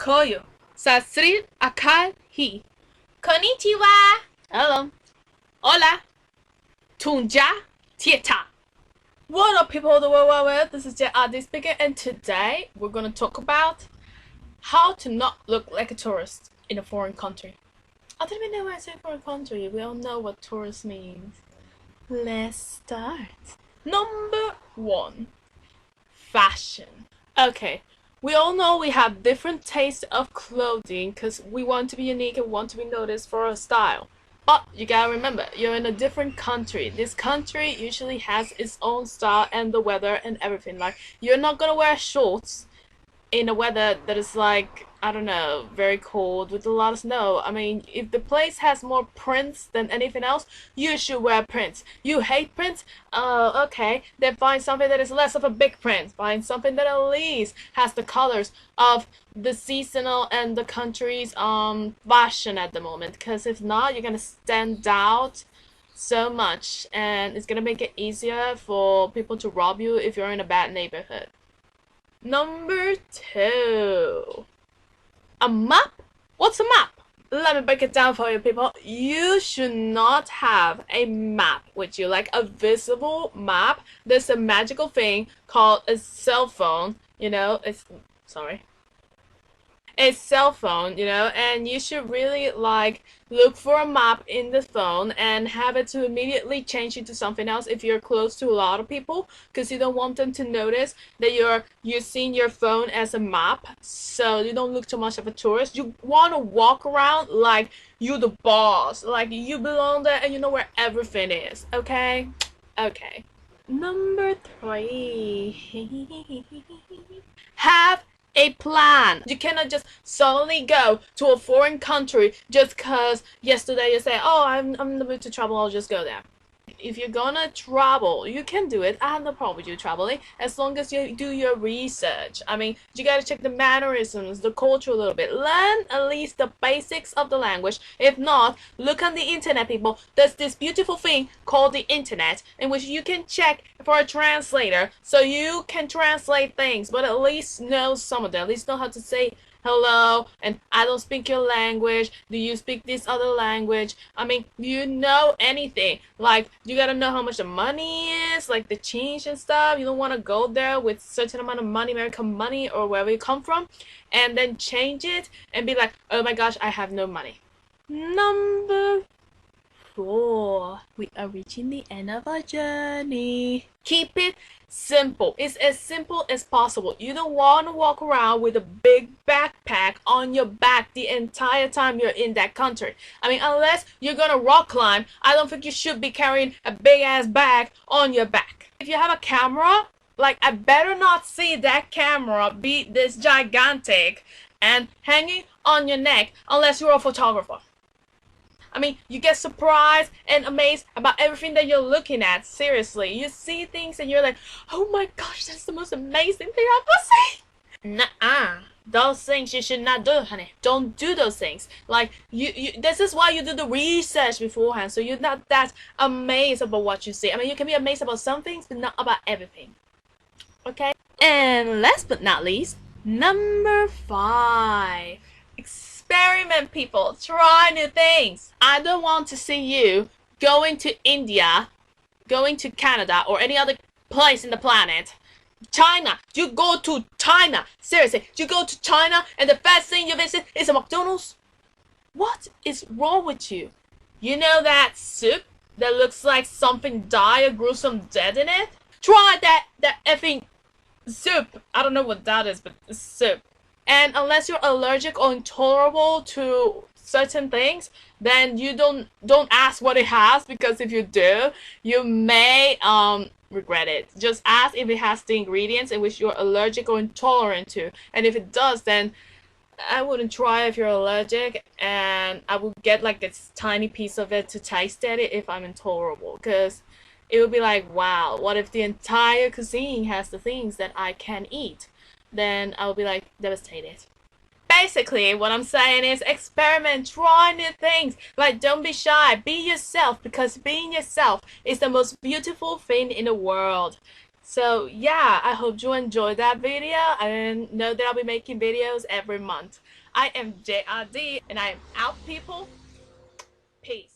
Koyo. Sasri akal hi. Konnichiwa. Hello. Hola. Tunja Tieta. What up, people of the World Wide Web? This is Jet RD speaking, and today we're gonna talk about how to not look like a tourist in a foreign country. I don't even know why I say foreign country. We all know what tourist means. Let's start. Number 1. Fashion. Okay, we all know we have different tastes of clothing because we want to be unique and want to be noticed for our style. But you gotta remember, you're in a different country. This country usually has its own style and the weather and everything. Like, you're not gonna wear shorts in a weather that is like, I don't know, very cold with a lot of snow. I mean, if the place has more prints than anything else, you should wear prints. You hate prints? Okay, then find something that is less of a big print. Find something that at least has the colors of the seasonal and the country's fashion at the moment. Because if not, you're gonna stand out so much, and it's gonna make it easier for people to rob you if you're in a bad neighborhood. Number 2. A map? What's a map? Let me break it down for you, people. You should not have a map with you, like a visible map. There's a magical thing called a cell phone, a cell phone, and you should really like look for a map in the phone and have it to immediately change into something else if you're close to a lot of people, because you don't want them to notice that you're using your phone as a map, so you don't look too much of a tourist. You want to walk around like you the boss, like you belong there and you know where everything is. Okay. Number 3. Have a plan. You cannot just suddenly go to a foreign country just because yesterday you say, oh, I'm in the mood to travel, I'll just go there. If you're gonna travel, you can do it. I have no problem with you traveling as long as you do your research. I mean, you gotta check the mannerisms, the culture a little bit. Learn at least the basics of the language. If not, look on the internet, people. There's this beautiful thing called the internet in which you can check for a translator so you can translate things, but at least know some of them. At least know how to say hello, and I don't speak your language. Do you speak this other language? I mean, do you know anything? Like, you gotta know how much the money is, like the change and stuff. You don't want to go there with certain amount of money, American money, or wherever you come from, and then change it and be like, oh my gosh, I have no money. Number 4. We are reaching the end of our journey. Keep it simple. It's as simple as possible. You don't want to walk around with a big backpack on your back the entire time you're in that country. I mean, unless you're gonna rock climb, I don't think you should be carrying a big ass bag on your back. If you have a camera, like, I better not see that camera be this gigantic and hanging on your neck unless you're a photographer. I mean, you get surprised and amazed about everything that you're looking at. Seriously, you see things and you're like, oh my gosh, that's the most amazing thing I've ever seen. Nuh-uh. Those things you should not do, honey. Don't do those things. Like, you this is why you do the research beforehand, so you're not that amazed about what you see. I mean, you can be amazed about some things, but not about everything. Okay? And last but not least, number 5. Experiment, people. Try new things. I don't want to see you going to India, going to Canada, or any other place in the planet. China. You go to China. Seriously, you go to China and the first thing you visit is a McDonald's? What is wrong with you? You know that soup that looks like something died, a gruesome dead in it? Try that effing soup. I don't know what that is, but it's soup. And unless you're allergic or intolerable to certain things, then you don't ask what it has, because if you do, you may regret it. Just ask if it has the ingredients in which you're allergic or intolerant to, and if it does, then I wouldn't try if you're allergic, and I would get like this tiny piece of it to taste at it if I'm intolerable, because it would be like, wow, what if the entire cuisine has the things that I can eat? Then I will be like devastated. Basically, what I'm saying is experiment, try new things. Like, don't be shy, be yourself, because being yourself is the most beautiful thing in the world. So yeah, I hope you enjoyed that video and know that I'll be making videos every month. I am JRD and I am out, people. Peace.